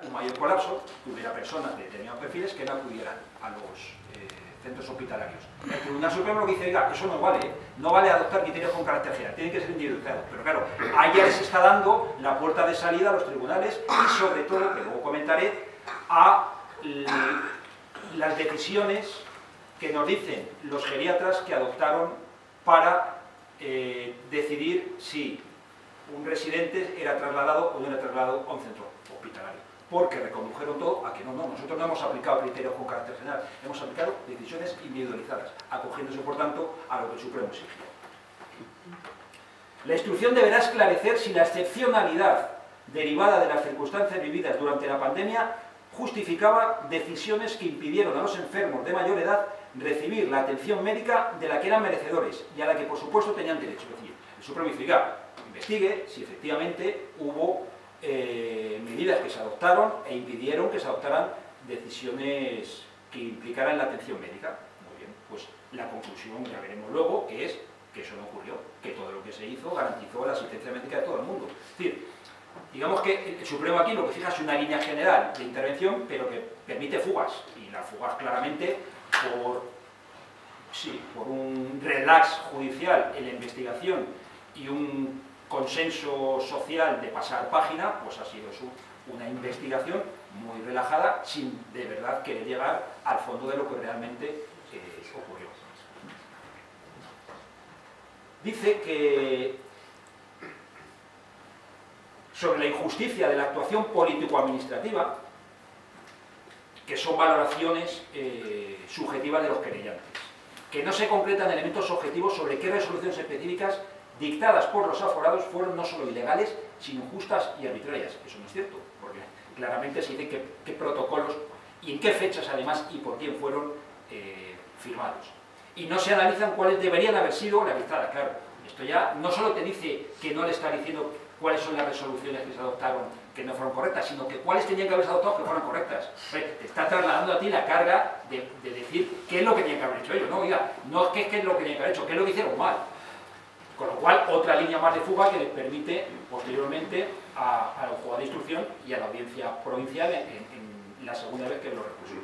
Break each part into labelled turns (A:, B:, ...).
A: un mayor colapso, que hubiera personas de determinados perfiles que no acudieran a los centros hospitalarios. El Tribunal Supremo lo que dice, oiga, eso no vale, no vale adoptar criterios con carácter general, tienen que ser individualizados. Pero claro, ahí ya les está dando la puerta de salida a los tribunales y sobre todo, que luego comentaré, a las decisiones que nos dicen los geriatras que adoptaron para decidir si un residente era trasladado o no era trasladado a un centro hospitalario. Porque recondujeron todo a que no, nosotros no hemos aplicado criterios con carácter general, hemos aplicado decisiones individualizadas, acogiéndose por tanto a lo que el Supremo exigía. La instrucción deberá esclarecer si la excepcionalidad derivada de las circunstancias vividas durante la pandemia justificaba decisiones que impidieron a los enfermos de mayor edad recibir la atención médica de la que eran merecedores y a la que por supuesto tenían derecho. Es decir, el Supremo dice, investigue si efectivamente hubo medidas que se adoptaron e impidieron que se adoptaran decisiones que implicaran la atención médica. Muy bien, pues la conclusión ya veremos luego, que es que eso no ocurrió, que todo lo que se hizo garantizó la asistencia médica de todo el mundo. Es decir, digamos que el Supremo aquí lo que fija es una línea general de intervención, pero que permite fugas, y las fugas claramente por un relax judicial en la investigación y un consenso social de pasar página, pues ha sido una investigación muy relajada, sin de verdad querer llegar al fondo de lo que realmente ocurrió. Dice que sobre la injusticia de la actuación político-administrativa, que son valoraciones subjetivas de los querellantes, que no se concretan elementos objetivos sobre qué resoluciones específicas dictadas por los aforados fueron no solo ilegales, sino injustas y arbitrarias. Eso no es cierto, porque claramente se dice qué protocolos y en qué fechas además y por quién fueron firmados. Y no se analizan cuáles deberían haber sido realizadas. Claro, esto ya no solo te dice que no le está diciendo cuáles son las resoluciones que se adoptaron que no fueron correctas, sino que cuáles tenían que haberse adoptado que fueran correctas. Te está trasladando a ti la carga de decir qué es lo que tenían que haber hecho ellos. No, oiga, no es que qué es lo que tenían que haber hecho, qué es lo que hicieron mal. Con lo cual, otra línea más de fuga que les permite posteriormente al juzgado de instrucción y a la audiencia provincial en la segunda vez que ven los recursos.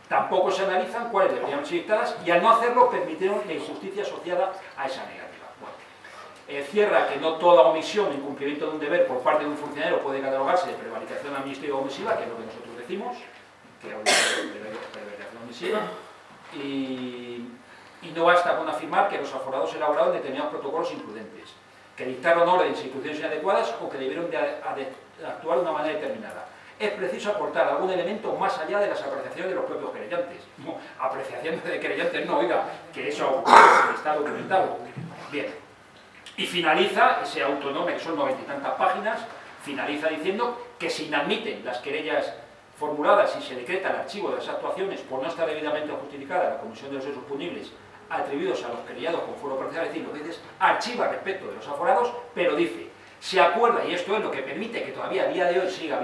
A: Tampoco se analizan cuáles deberían ser dictadas y al no hacerlo permitieron la injusticia asociada a esa negativa. Bueno, cierra que no toda omisión o incumplimiento de un deber por parte de un funcionario puede catalogarse de prevaricación administrativa omisiva, que es lo que nosotros decimos, que es prevaricación omisiva, y no basta con afirmar que los aforados elaboraron determinados protocolos imprudentes, que dictaron órdenes e instrucciones inadecuadas o que debieron de actuar de una manera determinada. Es preciso aportar algún elemento más allá de las apreciaciones de los propios querellantes. No, apreciaciones de querellantes no, oiga, que eso está documentado. Bien. Y finaliza ese autonome, que son 90 y tantas páginas, finaliza diciendo que se inadmiten las querellas formuladas y se decreta el archivo de las actuaciones por no estar debidamente justificada la comisión de los hechos punibles atribuidos a los querellados con fuero procesal, es decir, lo que dice es archiva respecto de los aforados, pero dice, se acuerda, y esto es lo que permite que todavía a día de hoy siga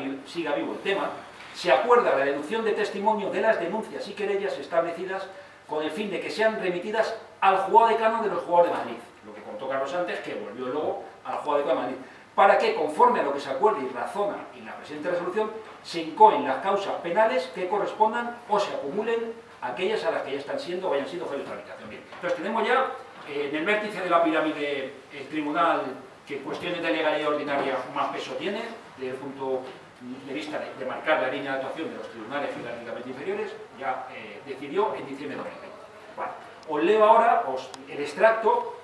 A: vivo el tema, se acuerda la deducción de testimonio de las denuncias y querellas establecidas con el fin de que sean remitidas al juzgado decano de los juzgados de Madrid, lo que contó Carlos antes, que volvió luego al juzgado decano de Madrid, para que, conforme a lo que se acuerde y razona en la presente resolución, se incoen las causas penales que correspondan o se acumulen aquellas a las que ya están siendo o hayan sido objeto de tramitación. Bien, entonces tenemos ya en el vértice de la pirámide el tribunal que cuestiones de legalidad ordinaria más peso tiene, desde el punto de vista de marcar la línea de actuación de los tribunales jerárquicamente inferiores, ya decidió en diciembre de 2020. Bueno, os leo ahora el extracto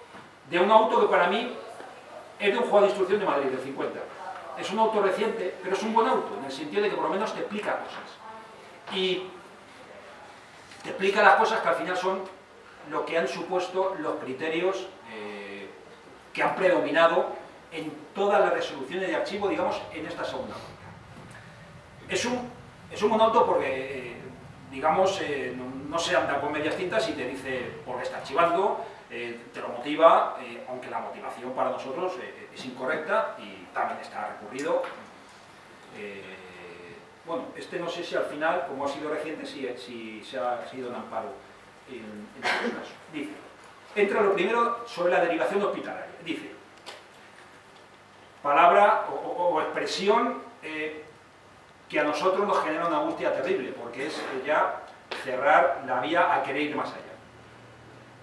A: de un auto que para mí es de un juzgado de instrucción de Madrid, del 50. Es un auto reciente, pero es un buen auto, en el sentido de que por lo menos te explica cosas. Y te explica las cosas que al final son lo que han supuesto los criterios que han predominado en todas las resoluciones de archivo, digamos, en esta segunda ronda. Es un buen auto porque, digamos, no se anda con medias tintas y te dice por qué está archivando, te lo motiva, aunque la motivación para nosotros es incorrecta y también está recurrido. Bueno, este no sé si al final, como ha sido reciente, si se ha sido un amparo en estos casos. Dice, entra lo primero sobre la derivación hospitalaria. Dice, palabra o expresión que a nosotros nos genera una angustia terrible, porque es ya cerrar la vía a querer ir más allá.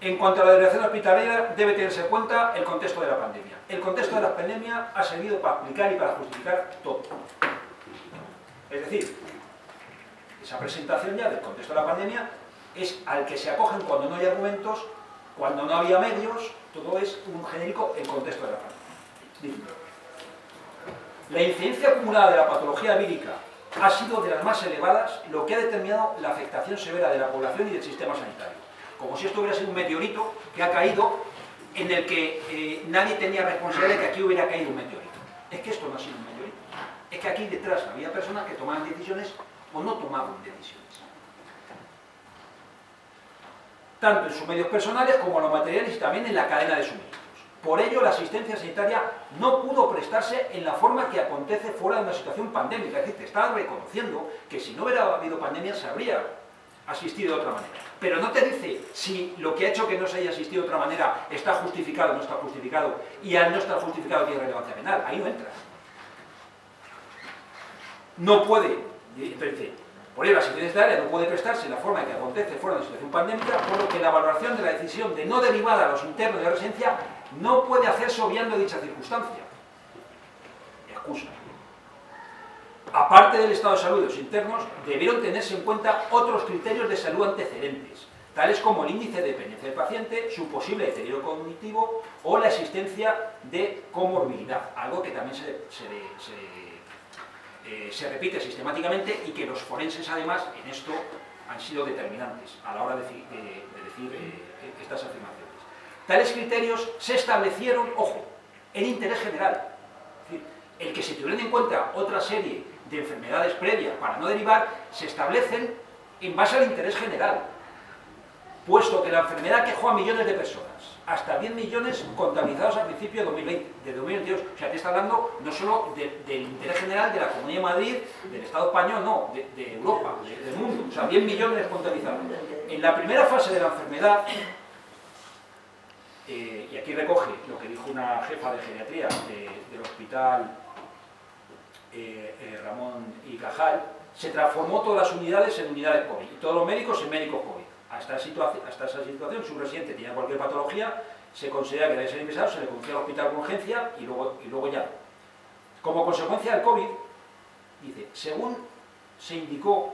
A: En cuanto a la derivación hospitalaria, debe tenerse en cuenta el contexto de la pandemia. El contexto de la pandemia ha servido para explicar y para justificar todo. Es decir, esa presentación ya del contexto de la pandemia es al que se acogen cuando no hay argumentos, cuando no había medios, todo es un genérico en contexto de la pandemia. La incidencia acumulada de la patología vírica ha sido de las más elevadas, lo que ha determinado la afectación severa de la población y del sistema sanitario. Como si esto hubiera sido un meteorito que ha caído, en el que nadie tenía responsabilidad de que aquí hubiera caído un meteorito. Es que esto no ha sido un meteorito. Es que aquí detrás había personas que tomaban decisiones o no tomaban decisiones. Tanto en sus medios personales como en los materiales y también en la cadena de suministros. Por ello, la asistencia sanitaria no pudo prestarse en la forma que acontece fuera de una situación pandémica. Es decir, te está reconociendo que si no hubiera habido pandemia se habría asistido de otra manera. Pero no te dice si lo que ha hecho que no se haya asistido de otra manera está justificado o no está justificado, y al no estar justificado tiene relevancia penal. Ahí no entra. No puede, entonces, por ello la asistencia sanitaria no puede prestarse en la forma en que acontece fuera de una situación pandémica, por lo que la valoración de la decisión de no derivar a los internos de la residencia no puede hacerse obviando dicha circunstancia. Excusa. Aparte del estado de salud de los internos, debieron tenerse en cuenta otros criterios de salud antecedentes, tales como el índice de dependencia del paciente, su posible deterioro cognitivo o la existencia de comorbilidad, algo que también se repite sistemáticamente y que los forenses además en esto han sido determinantes a la hora de decir estas afirmaciones. Tales criterios se establecieron, ojo, en interés general. Es decir, el que se tuvieran en cuenta otra serie de enfermedades previas para no derivar, se establecen en base al interés general, puesto que la enfermedad quejó a millones de personas, hasta 10 millones contabilizados a principio de 2022. O sea, te está hablando no solo del interés general de la Comunidad de Madrid, del Estado español, no, de Europa, del mundo. O sea, 10 millones contabilizados. En la primera fase de la enfermedad, y aquí recoge lo que dijo una jefa de geriatría del hospital Ramón y Cajal, se transformó todas las unidades en unidades COVID y todos los médicos en médicos COVID. Hasta esa situación, si un residente tenía cualquier patología, se considera que debe ser ingresado, se le conducía al hospital con urgencia y luego ya. Como consecuencia del COVID, dice, según se indicó,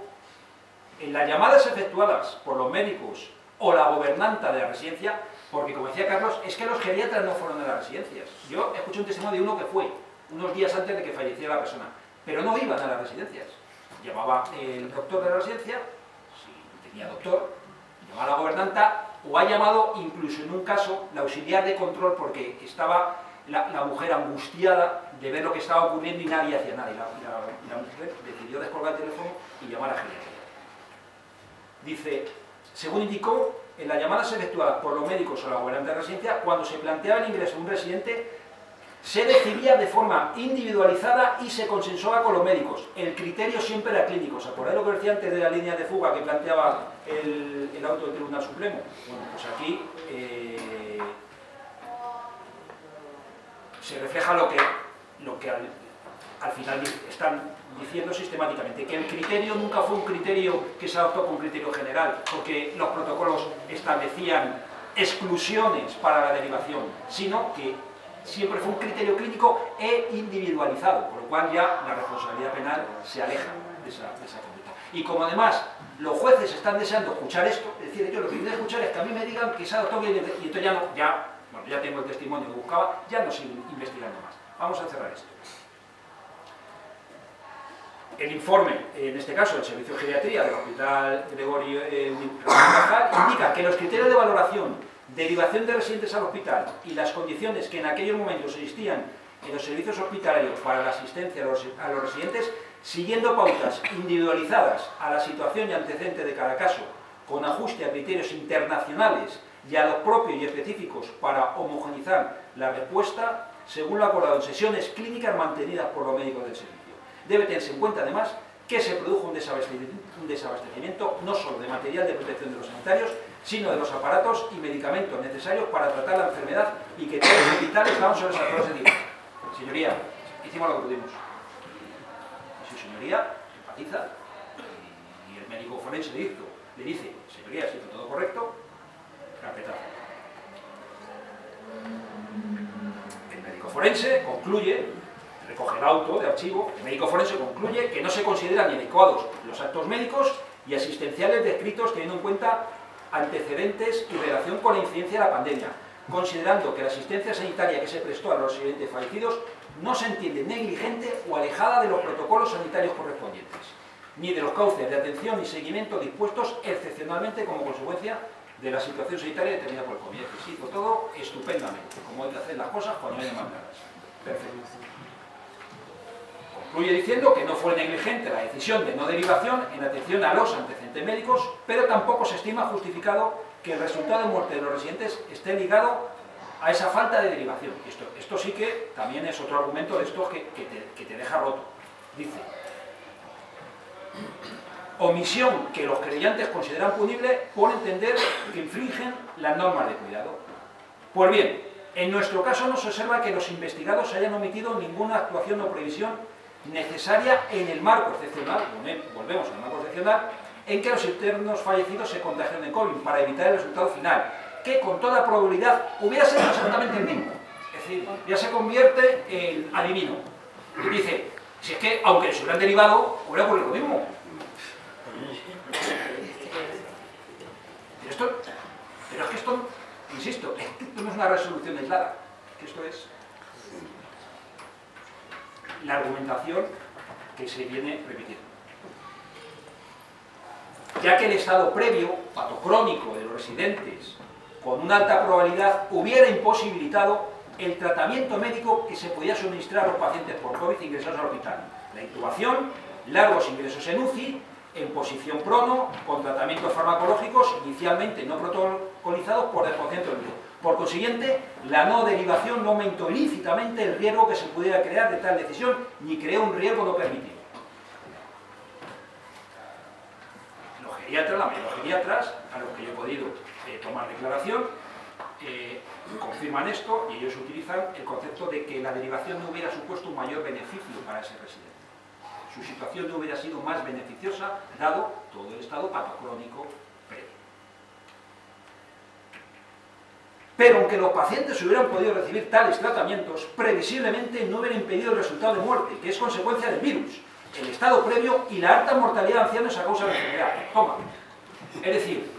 A: en las llamadas efectuadas por los médicos o la gobernanta de la residencia, porque como decía Carlos, es que los geriatras no fueron a las residencias. Yo escuché un testimonio de uno que fue unos días antes de que falleciera la persona, pero no iban a las residencias. Llamaba el doctor de la residencia, si tenía doctor, llamaba a la gobernanta, o ha llamado incluso en un caso la auxiliar de control porque estaba la mujer angustiada de ver lo que estaba ocurriendo y nadie hacía nada. Y la mujer decidió descolgar el teléfono y llamar a geriatría. Dice, según indicó, en las llamadas efectuadas por los médicos o la gobernanta de la residencia, cuando se planteaba el ingreso de un residente, se decidía de forma individualizada y se consensuaba con los médicos. El criterio siempre era clínico. ¿Os acordáis lo que decía antes de la línea de fuga que planteaba el auto del Tribunal Supremo? Bueno, pues aquí se refleja lo que al final están diciendo sistemáticamente, que el criterio nunca fue un criterio que se adoptó como criterio general, porque los protocolos establecían exclusiones para la derivación, sino que siempre fue un criterio clínico e individualizado, por lo cual ya la responsabilidad penal se aleja de esa conducta. Y como además los jueces están deseando escuchar esto, es decir, ellos lo que quieren escuchar es que a mí me digan que se ha adoptado bien, y entonces ya tengo el testimonio que buscaba, ya no sigo investigando más. Vamos a cerrar esto. El informe, en este caso del Servicio de Geriatría del Hospital Gregorio Cajal, indica que los criterios de valoración, derivación de residentes al hospital y las condiciones que en aquellos momentos existían en los servicios hospitalarios para la asistencia a los residentes, siguiendo pautas individualizadas a la situación y antecedente de cada caso, con ajuste a criterios internacionales y a los propios y específicos para homogeneizar la respuesta, según lo acordado en sesiones clínicas mantenidas por los médicos del servicio. Debe tenerse en cuenta, además, que se produjo un desabastecimiento no solo de material de protección de los sanitarios, sino de los aparatos y medicamentos necesarios para tratar la enfermedad y que todos los hospitales estaban sobresaturados de tiempo. Señoría, hicimos lo que pudimos. Y su señoría matiza, y el médico forense le dice, señoría, si hizo todo correcto, carpetazo. El médico forense concluye, recoge el auto de archivo, el médico forense concluye que no se consideran adecuados los actos médicos y asistenciales descritos teniendo en cuenta antecedentes y relación con la incidencia de la pandemia, considerando que la asistencia sanitaria que se prestó a los residentes fallecidos no se entiende negligente o alejada de los protocolos sanitarios correspondientes, ni de los cauces de atención y seguimiento dispuestos excepcionalmente como consecuencia de la situación sanitaria determinada por el COVID. Se hizo todo estupendamente, como hay que hacer las cosas cuando vienen mandadas. Perfecto. Concluye diciendo que no fue negligente la decisión de no derivación en atención a los antecedentes médicos, pero tampoco se estima justificado que el resultado de muerte de los residentes esté ligado a esa falta de derivación. Esto sí que también es otro argumento de estos que te deja roto. Dice, omisión que los creyentes consideran punible por entender que infringen las normas de cuidado. Pues bien, en nuestro caso no se observa que los investigados hayan omitido ninguna actuación o previsión necesaria en el marco excepcional, volvemos al marco excepcional, en que los internos fallecidos se contagiaron de COVID para evitar el resultado final, que con toda probabilidad hubiera sido exactamente el mismo. Es decir, ya se convierte en adivino. Y dice, si es que aunque se hubieran derivado, hubiera ocurrido lo mismo. Pero es que esto, insisto, esto no es una resolución aislada, que esto es la argumentación que se viene repitiendo. Ya que el estado previo, patocrónico de los residentes, con una alta probabilidad hubiera imposibilitado el tratamiento médico que se podía suministrar a los pacientes por COVID ingresados al hospital. La intubación, largos ingresos en UCI, en posición prono, con tratamientos farmacológicos inicialmente no protocolizados por desconocimiento del virus. Por consiguiente, la no derivación no aumentó ilícitamente el riesgo que se pudiera crear de tal decisión, ni creó un riesgo no permitido. Los geriatras, la mayoría de los geriatras, a los que yo he podido tomar declaración, confirman esto y ellos utilizan el concepto de que la derivación no hubiera supuesto un mayor beneficio para ese residente. Su situación no hubiera sido más beneficiosa dado todo el estado patocrónico previo. Pero aunque los pacientes hubieran podido recibir tales tratamientos, previsiblemente no hubiera impedido el resultado de muerte, que es consecuencia del virus, el estado previo y la alta mortalidad de ancianos a causa de la enfermedad. Toma. Es decir,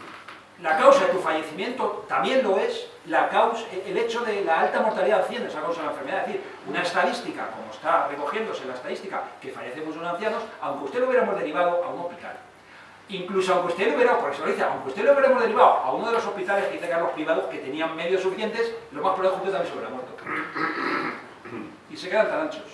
A: la causa de tu fallecimiento también lo es el hecho de la alta mortalidad de ancianos a causa de la enfermedad. Es decir, una estadística, como está recogiéndose la estadística, que fallecen muchos ancianos, aunque usted lo hubiéramos derivado a un hospital. Incluso aunque usted lo hubiera, por eso lo dice, aunque usted lo hubiéramos derivado a uno de los hospitales que dice que eran los privados, que tenían medios suficientes, lo más probable es que usted también se hubiera muerto. Y se quedan tan anchos.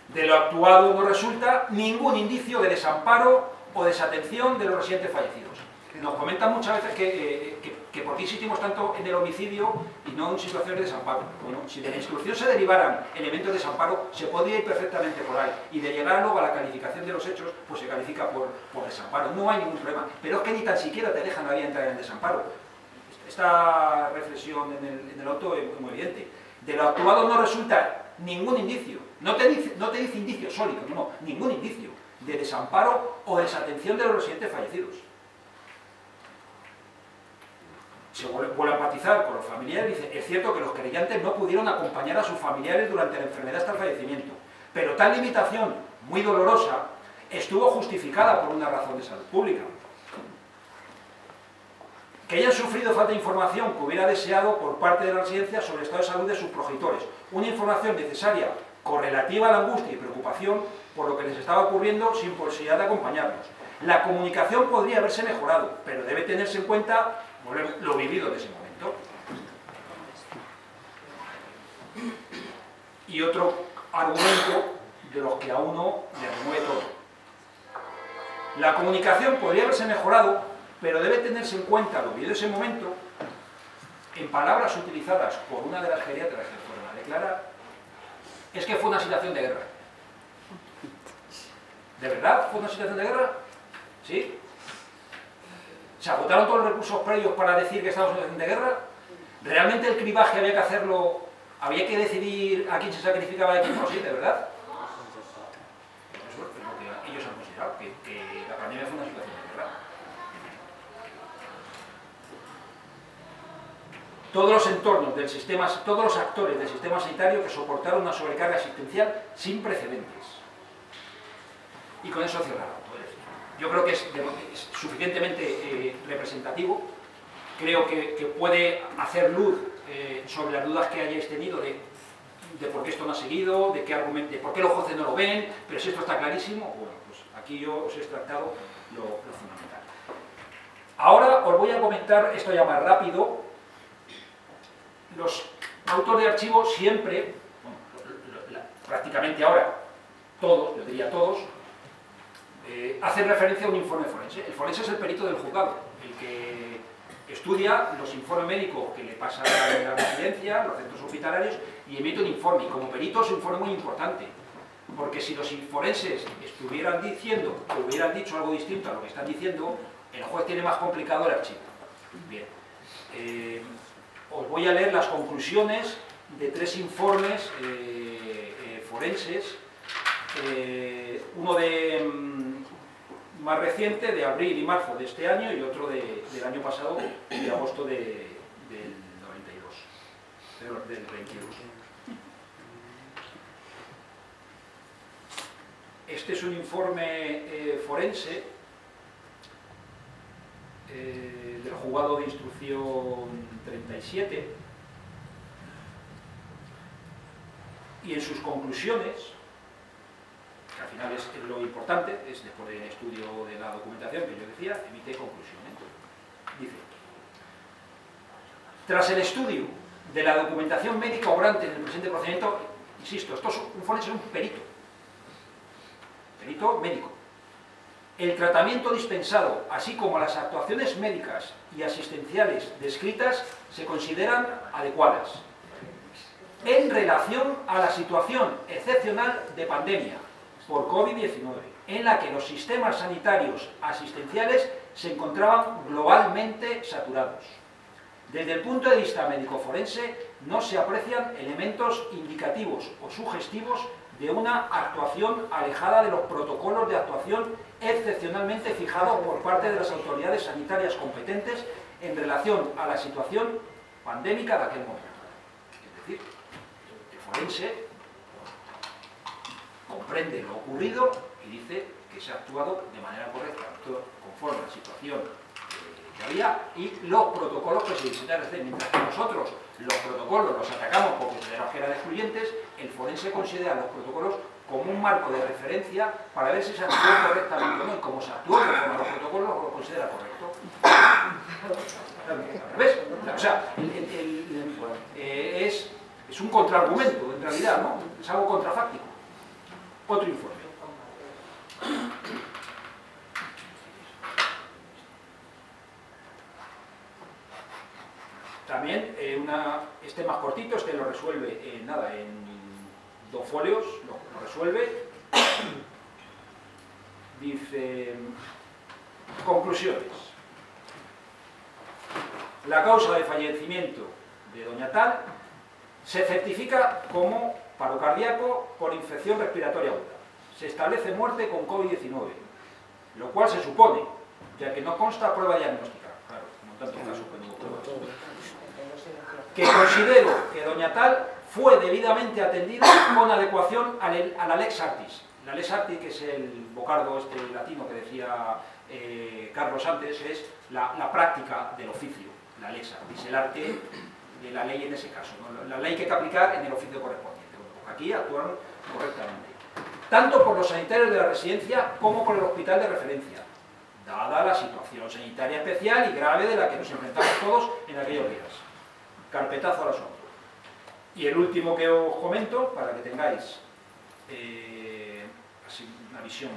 A: De lo actuado no resulta ningún indicio de desamparo o desatención de los residentes fallecidos. Nos comentan muchas veces que por qué insistimos tanto en el homicidio y no en situaciones de desamparo. Bueno, si de la instrucción se derivaran elementos de desamparo, se podría ir perfectamente por ahí. Y de llegar luego a la calificación de los hechos, pues se califica por desamparo. No hay ningún problema. Pero es que ni tan siquiera te dejan a nadie entrar en desamparo. Esta reflexión en el auto es muy evidente. De lo actuado no resulta ningún indicio. No te dice indicio sólido, no, ningún indicio de desamparo o desatención de los residentes fallecidos. Se vuelve a empatizar con los familiares, dice, es cierto que los creyentes no pudieron acompañar a sus familiares durante la enfermedad hasta el fallecimiento, pero tal limitación, muy dolorosa, estuvo justificada por una razón de salud pública. Que hayan sufrido falta de información que hubiera deseado por parte de la residencia sobre el estado de salud de sus progenitores, una información necesaria, correlativa a la angustia y preocupación por lo que les estaba ocurriendo sin posibilidad de acompañarlos. La comunicación podría haberse mejorado, pero debe tenerse en cuenta lo vivido en ese momento. Y otro argumento de los que a uno le remueve todo. La comunicación podría haberse mejorado, pero debe tenerse en cuenta lo vivido en ese momento, en palabras utilizadas por una de las geriatras que fueron a declarar, es que fue una situación de guerra. ¿De verdad fue una situación de guerra? ¿Sí? ¿Se agotaron todos los recursos previos para decir que estábamos en situación de guerra? ¿Realmente el cribaje había que hacerlo, había que decidir a quién se sacrificaba y a quién no? ¿Sí, de verdad? que la pandemia fue una situación de guerra. Todos los entornos del sistema, todos los actores del sistema sanitario que soportaron una sobrecarga asistencial sin precedentes. Y con eso cerrado. Yo creo que es suficientemente representativo. Creo que puede hacer luz sobre las dudas que hayáis tenido de por qué esto no ha seguido, de por qué los jueces no lo ven, pero si esto está clarísimo, bueno, pues aquí yo os he extractado lo fundamental. Ahora os voy a comentar, esto ya más rápido. Los autores de archivo siempre, bueno, prácticamente ahora, todos, yo diría todos, hacen referencia a un informe forense. El forense es el perito del juzgado, el que estudia los informes médicos que le pasan a la residencia, los centros hospitalarios, y emite un informe. Y como perito es un informe muy importante, porque si los forenses estuvieran diciendo, o hubieran dicho algo distinto a lo que están diciendo, el juez tiene más complicado el archivo. Bien. Os voy a leer las conclusiones de 3 informes forenses, uno más reciente, de abril y marzo de este año, y otro del año pasado, de agosto del 92, del 22. Este es un informe forense del juzgado de instrucción 37, y en sus conclusiones, que al final es lo importante, es después del estudio de la documentación que yo decía, emite conclusiones. Dice: tras el estudio de la documentación médica obrante en el presente procedimiento, insisto, esto es un forense, es un perito médico. El tratamiento dispensado, así como las actuaciones médicas y asistenciales descritas, se consideran adecuadas en relación a la situación excepcional de pandemia por COVID-19, en la que los sistemas sanitarios asistenciales se encontraban globalmente saturados. Desde el punto de vista médico-forense, no se aprecian elementos indicativos o sugestivos de una actuación alejada de los protocolos de actuación excepcionalmente fijados por parte de las autoridades sanitarias competentes en relación a la situación pandémica de aquel momento. Es decir, el forense comprende lo ocurrido y dice que se ha actuado de manera correcta, conforme a la situación que había y los protocolos que se necesitan hacer. Mientras que nosotros los protocolos los atacamos porque consideramos que eran excluyentes, el forense considera los protocolos como un marco de referencia para ver si se actuó correctamente o no, y como se actuó conforme a los protocolos, lo considera correcto. ¿Ves? O sea, es un contraargumento, en realidad, ¿no? Es algo contrafáctico. Otro informe. También este más cortito, este lo resuelve en 2 folios, lo resuelve. Dice: conclusiones. La causa de fallecimiento de doña tal se certifica como paro cardíaco por infección respiratoria aguda. Se establece muerte con COVID-19, lo cual se supone, ya que no consta prueba diagnóstica. Claro, no tanto caso que no hubo pruebas. Que considero que doña tal fue debidamente atendida con adecuación a la lex artis. La lex artis, que es el bocardo latino que decía Carlos antes, es la práctica del oficio, la lex artis, el arte de la ley en ese caso, ¿no? La ley que hay que aplicar en el oficio correspondiente. Aquí actuaron correctamente, tanto por los sanitarios de la residencia como por el hospital de referencia, dada la situación sanitaria especial y grave de la que nos enfrentamos todos en aquellos días. Carpetazo al asunto. Y el último que os comento, para que tengáis así una visión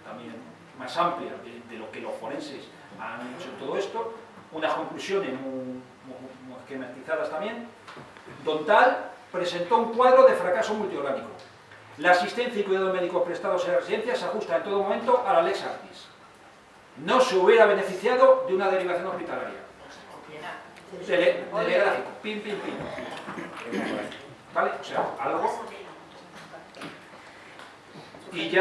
A: también más amplia de lo que los forenses han hecho en todo esto, unas conclusiones muy esquematizadas también. Don Tal presentó un cuadro de fracaso multiorgánico. La asistencia y cuidados médicos prestados en la residencia se ajusta en todo momento a la lex artis. No se hubiera beneficiado de una derivación hospitalaria. Telegráfico, pim, pim, pim. ¿Vale? O sea, algo. Y ya